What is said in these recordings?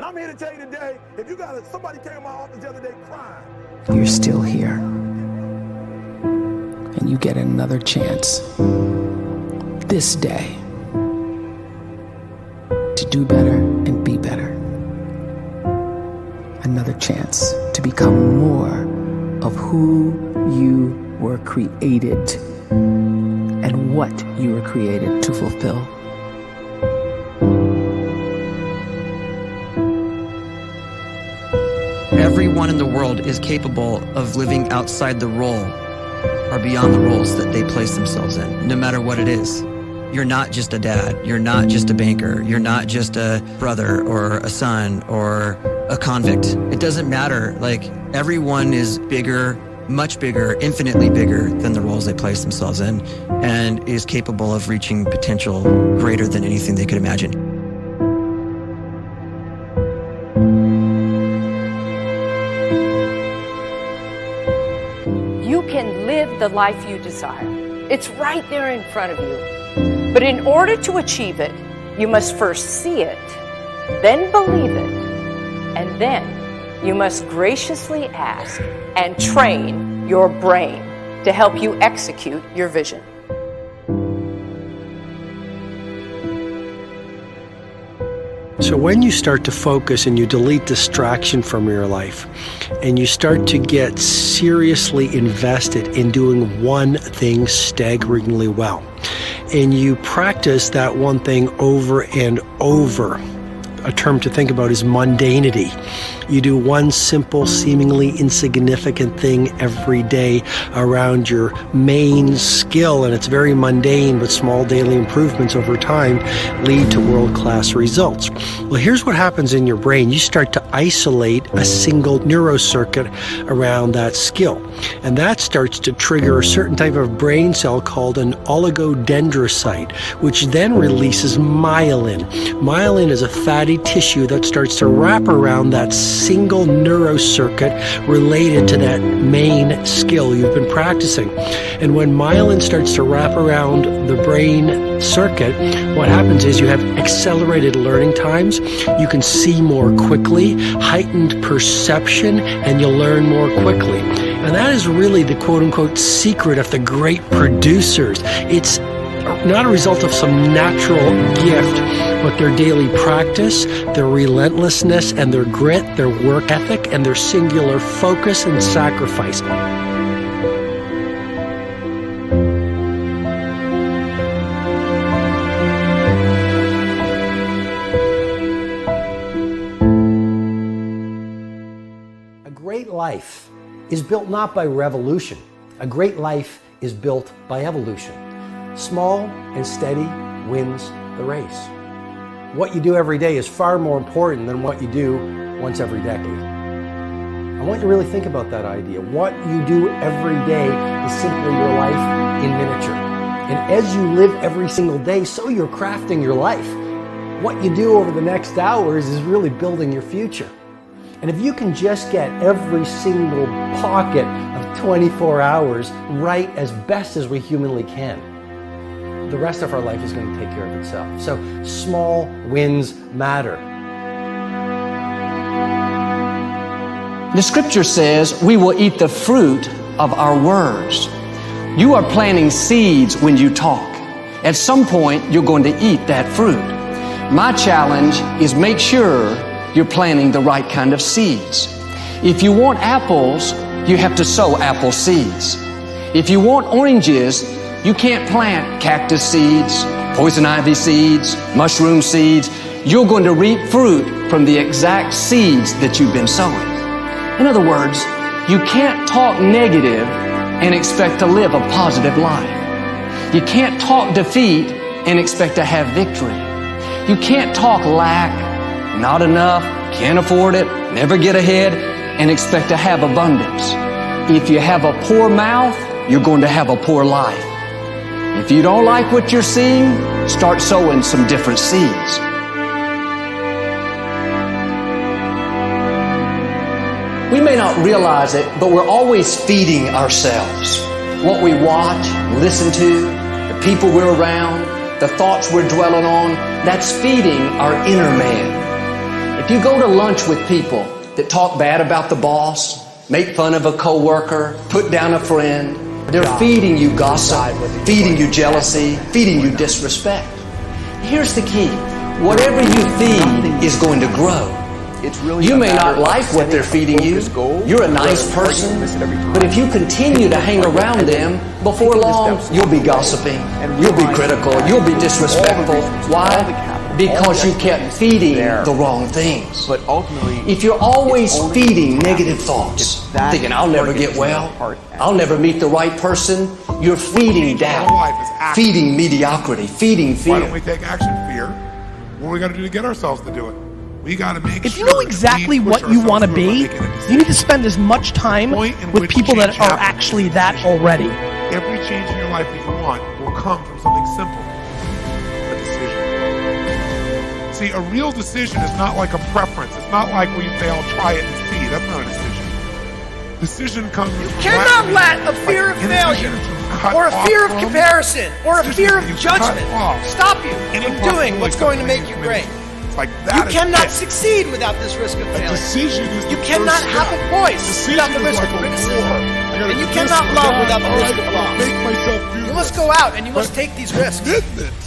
And I'm here to tell you today, if you got somebody came to my office the other day crying. You're still here. And you get another chance this day to do better and be better. Another chance to become more of who you were created and what you were created to fulfill. Everyone in the world is capable of living outside the role or beyond the roles that they place themselves in, no matter what it is. You're not just a dad, you're not just a banker, you're not just a brother or a son or a convict. It doesn't matter. Like, everyone is bigger, much bigger, infinitely bigger than the roles they place themselves in, and is capable of reaching potential greater than anything they could imagine. You can live the life you desire. It's right there in front of you. But in order to achieve it, you must first see it, then believe it, and then you must graciously ask and train your brain to help you execute your vision. So when you start to focus and you delete distraction from your life, and you start to get seriously invested in doing one thing staggeringly well, and you practice that one thing over and over, a term to think about is mundanity. You do one simple, seemingly insignificant thing every day around your main skill, and it's very mundane, but small daily improvements over time lead to world-class results. Well, here's what happens in your brain. You start to isolate a single neurocircuit around that skill, and that starts to trigger a certain type of brain cell called an oligodendrocyte, which then releases myelin. Myelin is a fatty tissue that starts to wrap around that single neurocircuit related to that main skill you've been practicing. And when myelin starts to wrap around the brain circuit, what happens is you have accelerated learning times, you can see more quickly, heightened perception, and you'll learn more quickly. And that is really the quote-unquote secret of the great producers. It's not a result of some natural gift, but their daily practice, their relentlessness and their grit, their work ethic, and their singular focus and sacrifice. A great life is built not by revolution. A great life is built by evolution. Small and steady wins the race. What you do every day is far more important than what you do once every decade. I want you to really think about that idea. What you do every day is simply your life in miniature. And as you live every single day, so you're crafting your life. What you do over the next hours is really building your future. And if you can just get every single pocket of 24 hours right as best as we humanly can, the rest of our life is going to take care of itself. So small wins matter. The scripture says we will eat the fruit of our words. You are planting seeds when you talk. At some point, you're going to eat that fruit. My challenge is make sure you're planting the right kind of seeds. If you want apples, you have to sow apple seeds. If you want oranges, you can't plant cactus seeds, poison ivy seeds, mushroom seeds. You're going to reap fruit from the exact seeds that you've been sowing. In other words, you can't talk negative and expect to live a positive life. You can't talk defeat and expect to have victory. You can't talk lack, not enough, can't afford it, never get ahead, and expect to have abundance. If you have a poor mouth, you're going to have a poor life. If you don't like what you're seeing, start sowing some different seeds. We may not realize it, but we're always feeding ourselves. What we watch, listen to, the people we're around, the thoughts we're dwelling on, that's feeding our inner man. If you go to lunch with people that talk bad about the boss, make fun of a coworker, put down a friend, they're feeding you gossip, feeding you jealousy, feeding you disrespect. Here's the key. Whatever you feed is going to grow. You may not like what they're feeding you. You're a nice person. But if you continue to hang around them, before long, you'll be gossiping. You'll be critical. You'll be disrespectful. Why? Because you kept feeding the wrong things. But ultimately, if you're always feeding negative thoughts, thinking I'll never get well, I'll never meet the right person, you're feeding doubt, feeding mediocrity, feeding fear. Why don't we take action, fear? What do we got to do to get ourselves to do it? We got to make if you know exactly what you want to be, you need to spend as much time with people that are actually that already. Every change in your life that you want will come from something simple. A decision. See, a real decision is not like a preference. It's not like where you say, I'll try it and see. That's not a decision. Decision comes from... You cannot let a fear of failure, or a fear of comparison, or a fear of judgment stop you from doing what's going to make you great. Like that you cannot succeed without this risk of failure. You cannot have a voice without the risk of criticism. And you cannot love without the risk of loss. You must go out and you must take these risks. Commitment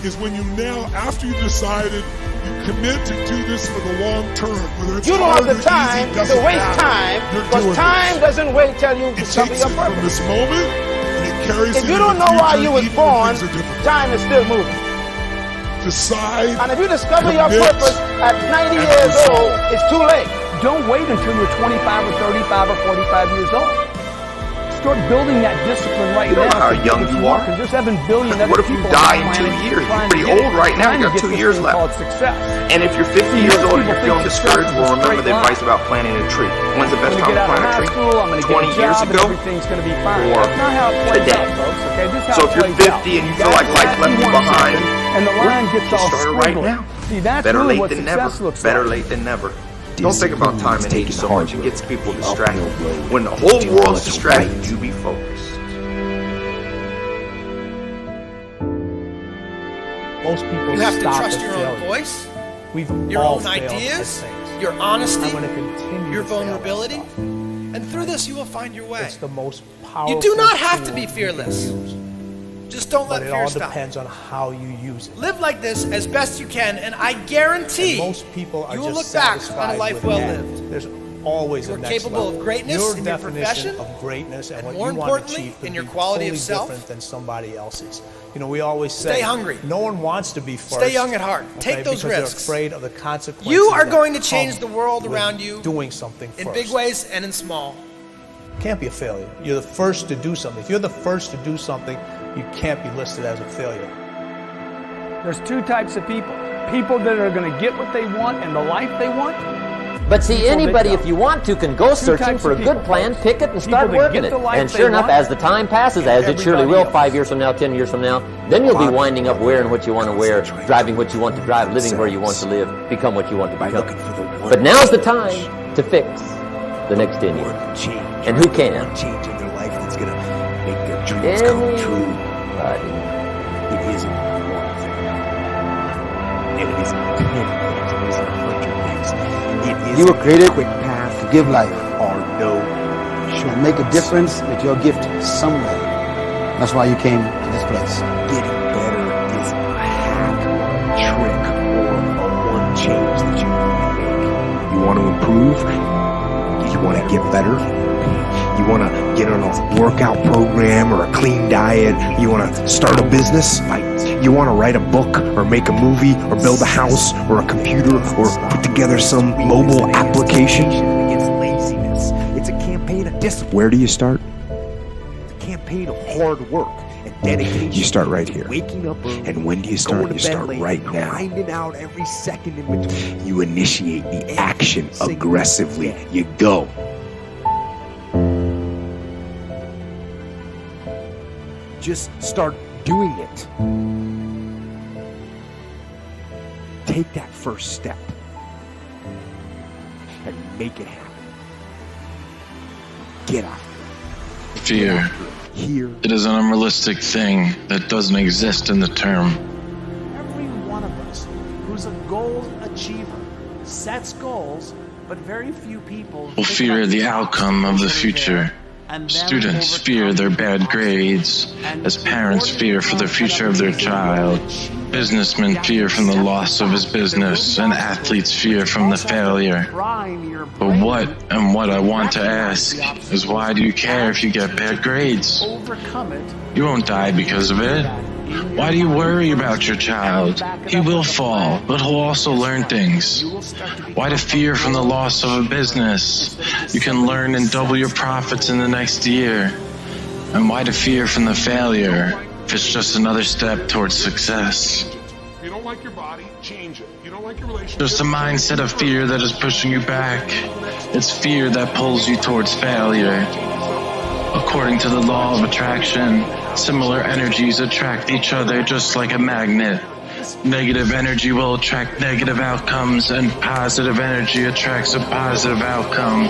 is when you now, after you've decided, you commit to do this for the long term. Whether it's you don't have the time to waste time, because time doesn't wait till you discover your purpose. From this moment, and it carries if you don't know why you was born, time is still moving. Decide. And if you discover your purpose at 90 years old, it's too late. Don't wait until you're 25 or 35 or 45 years old. Start building that discipline right now. How young you are. Because there's 7 billion other what if you people die in 2 years? You're pretty old right now. You got 2 years left. And if you're 50 years old and you're feeling discouraged, well, remember the advice about planting a tree. When's the best time to plant a tree? 20 years ago? Or today? So if you're 50 and you feel like life left you behind, and the line gets all start right now. See, that's better really late than never. Better late than never. Don't think about time and age so much. It gets people distracted. When the whole world's distracted, you be focused. Most people you have to trust your own voice, your own ideas, your honesty, your vulnerability, and through this you will find your way. It's the most powerful. You do not have to be fearless. Just don't let fear stop. It all depends on how you use it. Live like this as best you can, and I guarantee most people are you will just look back on a life well lived. There's always a next capable level. Of greatness your in your definition profession, of greatness and what more you want to importantly, achieve in your quality totally of self. Different than somebody else's. You know, we always say, stay hungry. No one wants to be first. Stay young at heart. Take those risks. They're afraid of the consequences. You are going to change the world around you. Doing something in big ways and in small. Can't be a failure. You're the first to do something. If you're the first to do something, you can't be listed as a failure. There's 2 types of people. People that are going to get what they want and the life they want. But see, anybody, if you want to, can go searching for a good plan, pick it, and start working it. And sure enough, as the time passes, as it surely will 5 years from now, 10 years from now, then you'll be winding up wearing what you want to wear, driving what you want to drive, living where you want to live, become what you want to become. But now's the time to fix the next 10 years. And who can? Change in their life that's going to make their dreams come true. It isn't one thing. It isn't 10 things. It isn't 100 things. It is you were created a quick path to give life or no to make a difference with your gift somewhere. That's why you came to this place. Getting better is a hack, trick, or a one change that you need to make. You want to improve? You want to get better? You want to get on a workout program or a clean diet? You want to start a business? You want to write a book or make a movie or build a house or a computer or put together some mobile application? It's laziness. It's a campaign of discipline. Where do you start? It's a campaign of hard work and dedication. You start right here. Waking up early. And when do you start? You start right now. Grinding out every second in between. You initiate the action aggressively. You go. Just start doing it. Take that first step and make it happen. Get out. Fear. Here. It is an unrealistic thing that doesn't exist in the term. Every one of us who's a goal achiever sets goals, but very few people Will fear the outcome of the future. Students fear their bad grades, as parents fear for the future of their child. Businessmen fear from the loss of his business, and athletes fear from the failure. But what I want to ask is, why do you care if you get bad grades? You won't die because of it. Why do you worry about your child? He will fall, but he'll also learn things. Why to fear from the loss of a business? You can learn and double your profits in the next year. And why to fear from the failure if it's just another step towards success? If you don't like your body, change it. If you don't like your relationship, There's a mindset of fear that is pushing you back. It's fear that pulls you towards failure. According to the law of attraction, similar energies attract each other just like a magnet. Negative energy will attract negative outcomes, and positive energy attracts a positive outcome.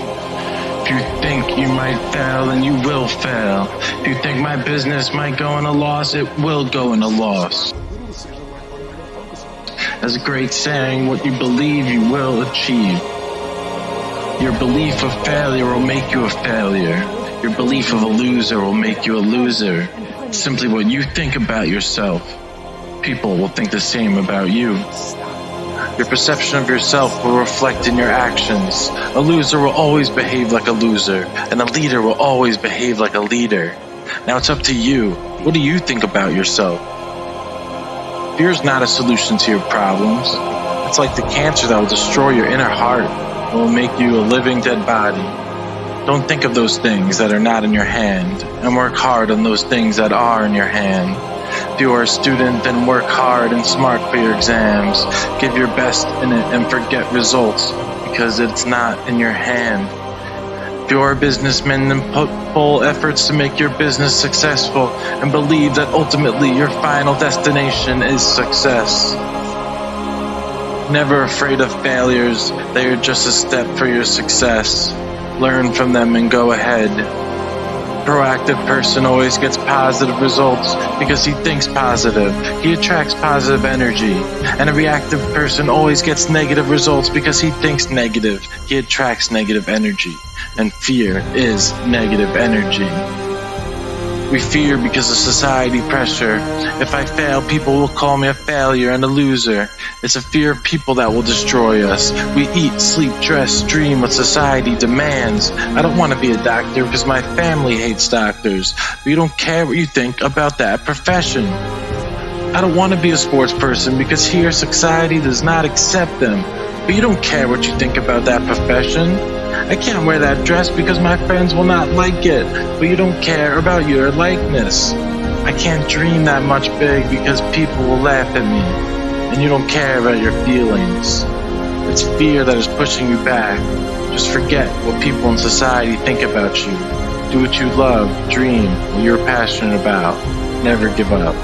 If you think you might fail, then you will fail. If you think my business might go in a loss, it will go in a loss. As a great saying, what you believe you will achieve. Your belief of failure will make you a failure. Your belief of a loser will make you a loser. Simply what you think about yourself. People will think the same about you. Your perception of yourself will reflect in your actions. A loser will always behave like a loser, and a leader will always behave like a leader. Now it's up to you. What do you think about yourself? Fear is not a solution to your problems. It's like the cancer that will destroy your inner heart and will make you a living dead body. Don't think of those things that are not in your hand, and work hard on those things that are in your hand. If you are a student, then work hard and smart for your exams. Give your best in it and forget results, because it's not in your hand. If you are a businessman, then put full efforts to make your business successful, and believe that ultimately your final destination is success. Never afraid of failures, they are just a step for your success. Learn from them and go ahead. A proactive person always gets positive results because he thinks positive. He attracts positive energy. And a reactive person always gets negative results because he thinks negative. He attracts negative energy. And fear is negative energy. We fear because of society pressure. If I fail, people will call me a failure and a loser. It's a fear of people that will destroy us. We eat, sleep, dress, dream what society demands. I don't want to be a doctor because my family hates doctors. But you don't care what you think about that profession. I don't want to be a sports person because here society does not accept them. But you don't care what you think about that profession. I can't wear that dress because my friends will not like it, but you don't care about your likeness. I can't dream that much big because people will laugh at me, and you don't care about your feelings. It's fear that is pushing you back. Just forget what people in society think about you. Do what you love, dream what you're passionate about. Never give up.